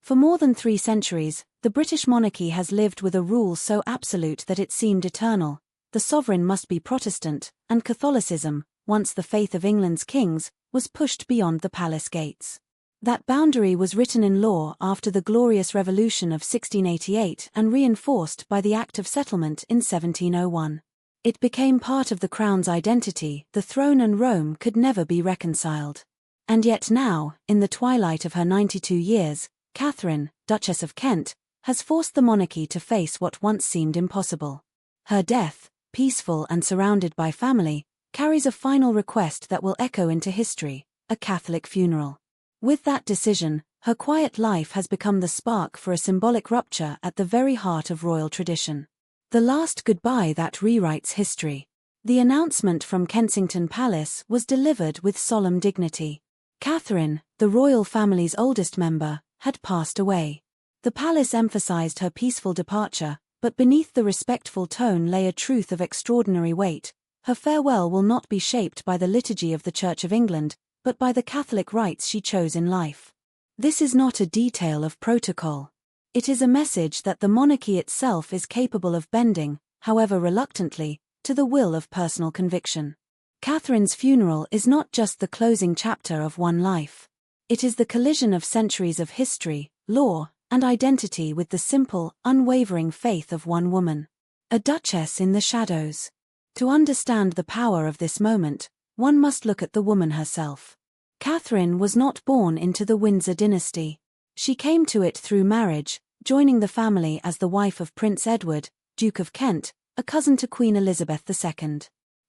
For more than 3 centuries, the British monarchy has lived with a rule so absolute that it seemed eternal. The sovereign must be Protestant, and Catholicism, once the faith of England's kings, was pushed beyond the palace gates. That boundary was written in law after the Glorious Revolution of 1688 and reinforced by the Act of Settlement in 1701. It became part of the Crown's identity. The throne and Rome could never be reconciled. And yet now, in the twilight of her 92 years, Catherine, Duchess of Kent, has forced the monarchy to face what once seemed impossible. Her death, peaceful and surrounded by family, carries a final request that will echo into history: a Catholic funeral. With that decision, her quiet life has become the spark for a symbolic rupture at the very heart of royal tradition. The last goodbye that rewrites history. The announcement from Kensington Palace was delivered with solemn dignity. Catherine, the royal family's oldest member, had passed away. The palace emphasized her peaceful departure, but beneath the respectful tone lay a truth of extraordinary weight. Her farewell will not be shaped by the liturgy of the Church of England, but by the Catholic rites she chose in life. This is not a detail of protocol. It is a message that the monarchy itself is capable of bending, however reluctantly, to the will of personal conviction. Catherine's funeral is not just the closing chapter of one life. It is the collision of centuries of history, law, and identity with the simple, unwavering faith of one woman. A duchess in the shadows. To understand the power of this moment, one must look at the woman herself. Catherine was not born into the Windsor dynasty. She came to it through marriage, joining the family as the wife of Prince Edward, Duke of Kent, a cousin to Queen Elizabeth II.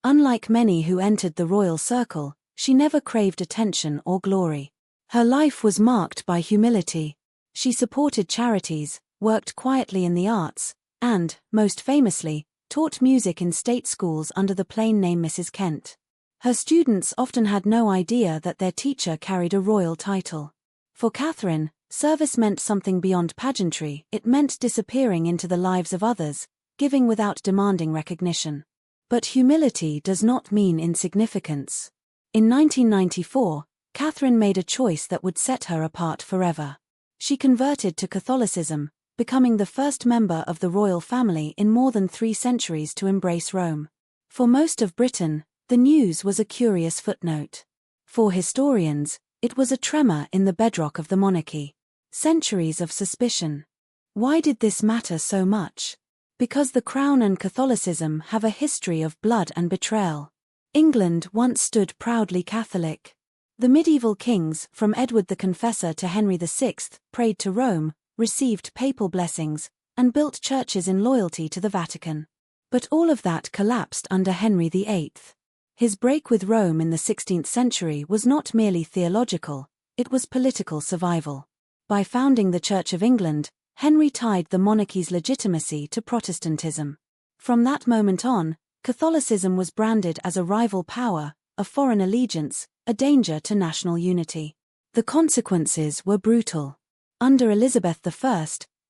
Unlike many who entered the royal circle, she never craved attention or glory. Her life was marked by humility. She supported charities, worked quietly in the arts, and, most famously, taught music in state schools under the plain name Mrs. Kent. Her students often had no idea that their teacher carried a royal title. For Catherine, service meant something beyond pageantry. It meant disappearing into the lives of others, giving without demanding recognition. But humility does not mean insignificance. In 1994, Catherine made a choice that would set her apart forever. She converted to Catholicism, becoming the first member of the royal family in more than 3 centuries to embrace Rome. For most of Britain, the news was a curious footnote. For historians, it was a tremor in the bedrock of the monarchy. Centuries of suspicion. Why did this matter so much? Because the Crown and Catholicism have a history of blood and betrayal. England once stood proudly Catholic. The medieval kings, from Edward the Confessor to Henry VI, prayed to Rome, received papal blessings, and built churches in loyalty to the Vatican. But all of that collapsed under Henry VIII. His break with Rome in the 16th century was not merely theological, it was political survival. By founding the Church of England, Henry tied the monarchy's legitimacy to Protestantism. From that moment on, Catholicism was branded as a rival power, a foreign allegiance, a danger to national unity. The consequences were brutal. Under Elizabeth I,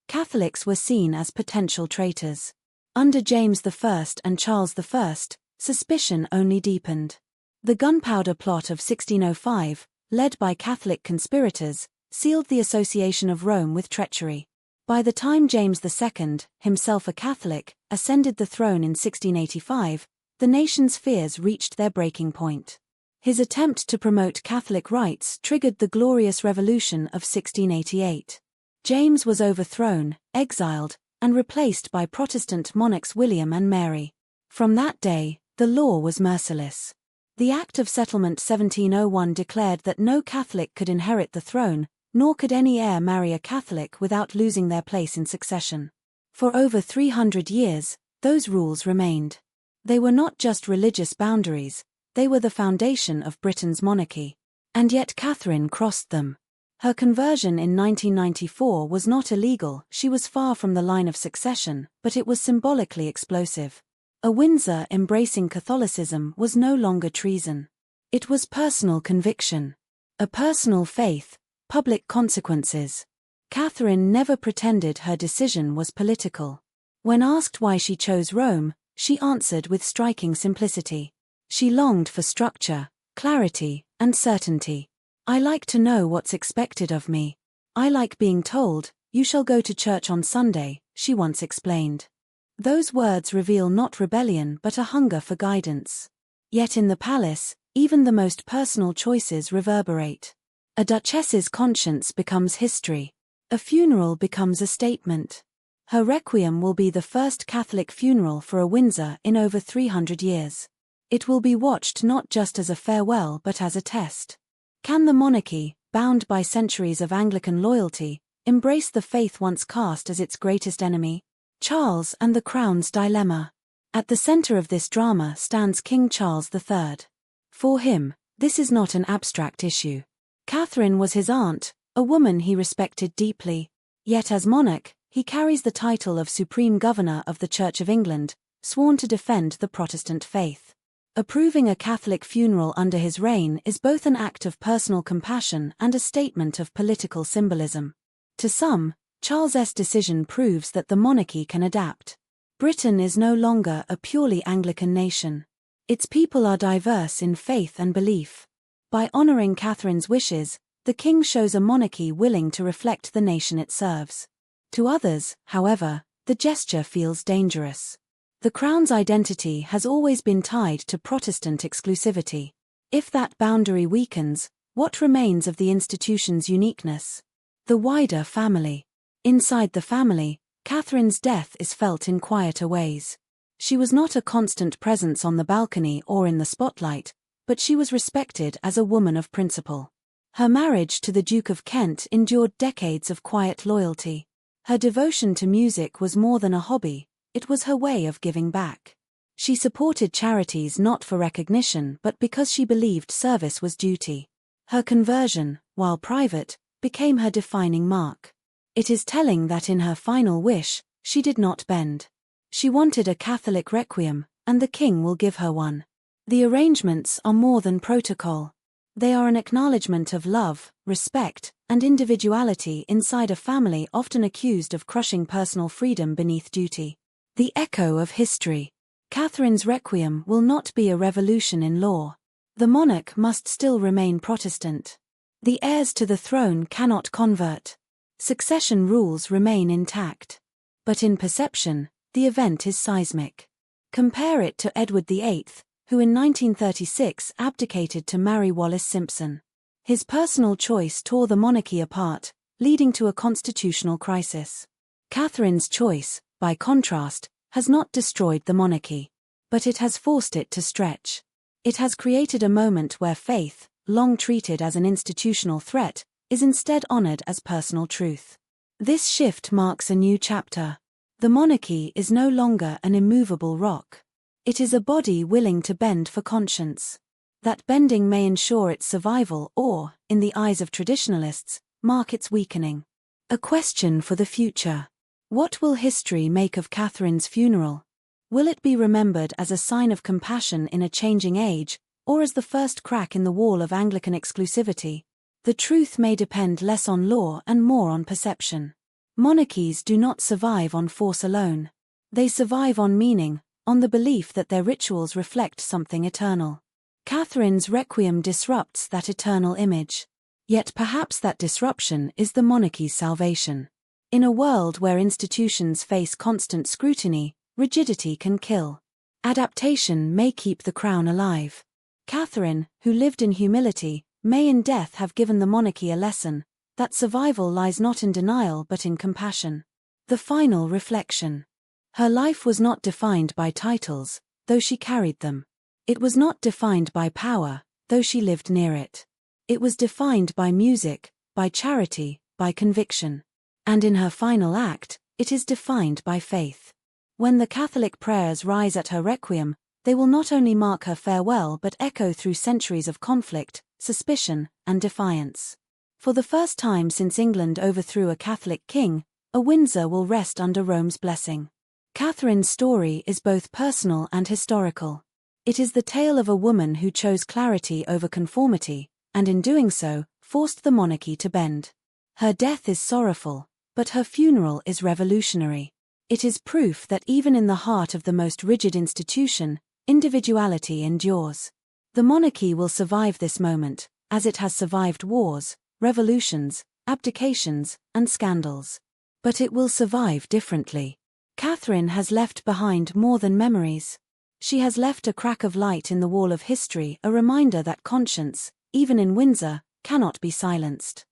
Catholics were seen as potential traitors. Under James I and Charles I, suspicion only deepened. The Gunpowder Plot of 1605, led by Catholic conspirators, sealed the association of Rome with treachery. By the time James II, himself a Catholic, ascended the throne in 1685, the nation's fears reached their breaking point. His attempt to promote Catholic rights triggered the Glorious Revolution of 1688. James was overthrown, exiled, and replaced by Protestant monarchs William and Mary. From that day, the law was merciless. The Act of Settlement 1701 declared that no Catholic could inherit the throne, nor could any heir marry a Catholic without losing their place in succession. For over 300 years, those rules remained. They were not just religious boundaries, they were the foundation of Britain's monarchy. And yet Catherine crossed them. Her conversion in 1994 was not illegal, she was far from the line of succession, but it was symbolically explosive. A Windsor embracing Catholicism was no longer treason. It was personal conviction. A personal faith, public consequences. Catherine never pretended her decision was political. When asked why she chose Rome, she answered with striking simplicity. She longed for structure, clarity, and certainty. I like to know what's expected of me. "I like being told, 'You shall go to church on Sunday,'" she once explained. Those words reveal not rebellion but a hunger for guidance. Yet in the palace, even the most personal choices reverberate. A duchess's conscience becomes history. A funeral becomes a statement. Her requiem will be the first Catholic funeral for a Windsor in over 300 years. It will be watched not just as a farewell but as a test. Can the monarchy, bound by centuries of Anglican loyalty, embrace the faith once cast as its greatest enemy? Charles and the Crown's dilemma. At the center of this drama stands King Charles III. For him, this is not an abstract issue. Catherine was his aunt, a woman he respected deeply. Yet as monarch, he carries the title of Supreme Governor of the Church of England, sworn to defend the Protestant faith. Approving a Catholic funeral under his reign is both an act of personal compassion and a statement of political symbolism. To some, Charles's decision proves that the monarchy can adapt. Britain is no longer a purely Anglican nation. Its people are diverse in faith and belief. By honoring Catherine's wishes, the king shows a monarchy willing to reflect the nation it serves. To others, however, the gesture feels dangerous. The Crown's identity has always been tied to Protestant exclusivity. If that boundary weakens, what remains of the institution's uniqueness? The wider family. Inside the family, Catherine's death is felt in quieter ways. She was not a constant presence on the balcony or in the spotlight, but she was respected as a woman of principle. Her marriage to the Duke of Kent endured decades of quiet loyalty. Her devotion to music was more than a hobby, it was her way of giving back. She supported charities not for recognition but because she believed service was duty. Her conversion, while private, became her defining mark. It is telling that in her final wish, she did not bend. She wanted a Catholic requiem, and the king will give her one. The arrangements are more than protocol. They are an acknowledgement of love, respect, and individuality inside a family often accused of crushing personal freedom beneath duty. The echo of history. Catherine's requiem will not be a revolution in law. The monarch must still remain Protestant. The heirs to the throne cannot convert. Succession rules remain intact. But in perception, the event is seismic. Compare it to Edward VIII, who in 1936 abdicated to marry Wallis Simpson. His personal choice tore the monarchy apart, leading to a constitutional crisis. Catherine's choice, by contrast, has not destroyed the monarchy. But it has forced it to stretch. It has created a moment where faith, long treated as an institutional threat, is instead honored as personal truth. This shift marks a new chapter. The monarchy is no longer an immovable rock. It is a body willing to bend for conscience. That bending may ensure its survival or, in the eyes of traditionalists, mark its weakening. A question for the future. What will history make of Catherine's funeral? Will it be remembered as a sign of compassion in a changing age, or as the first crack in the wall of Anglican exclusivity? The truth may depend less on law and more on perception. Monarchies do not survive on force alone. They survive on meaning, on the belief that their rituals reflect something eternal. Catherine's requiem disrupts that eternal image. Yet perhaps that disruption is the monarchy's salvation. In a world where institutions face constant scrutiny, rigidity can kill. Adaptation may keep the crown alive. Catherine, who lived in humility, may in death have given the monarchy a lesson, that survival lies not in denial but in compassion. The final reflection. Her life was not defined by titles, though she carried them. It was not defined by power, though she lived near it. It was defined by music, by charity, by conviction. And in her final act, it is defined by faith. When the Catholic prayers rise at her requiem, they will not only mark her farewell but echo through centuries of conflict, suspicion, and defiance. For the first time since England overthrew a Catholic king, a Windsor will rest under Rome's blessing. Catherine's story is both personal and historical. It is the tale of a woman who chose clarity over conformity, and in doing so, forced the monarchy to bend. Her death is sorrowful, but her funeral is revolutionary. It is proof that even in the heart of the most rigid institution, individuality endures. The monarchy will survive this moment, as it has survived wars, revolutions, abdications, and scandals. But it will survive differently. Catherine has left behind more than memories. She has left a crack of light in the wall of history, a reminder that conscience, even in Windsor, cannot be silenced.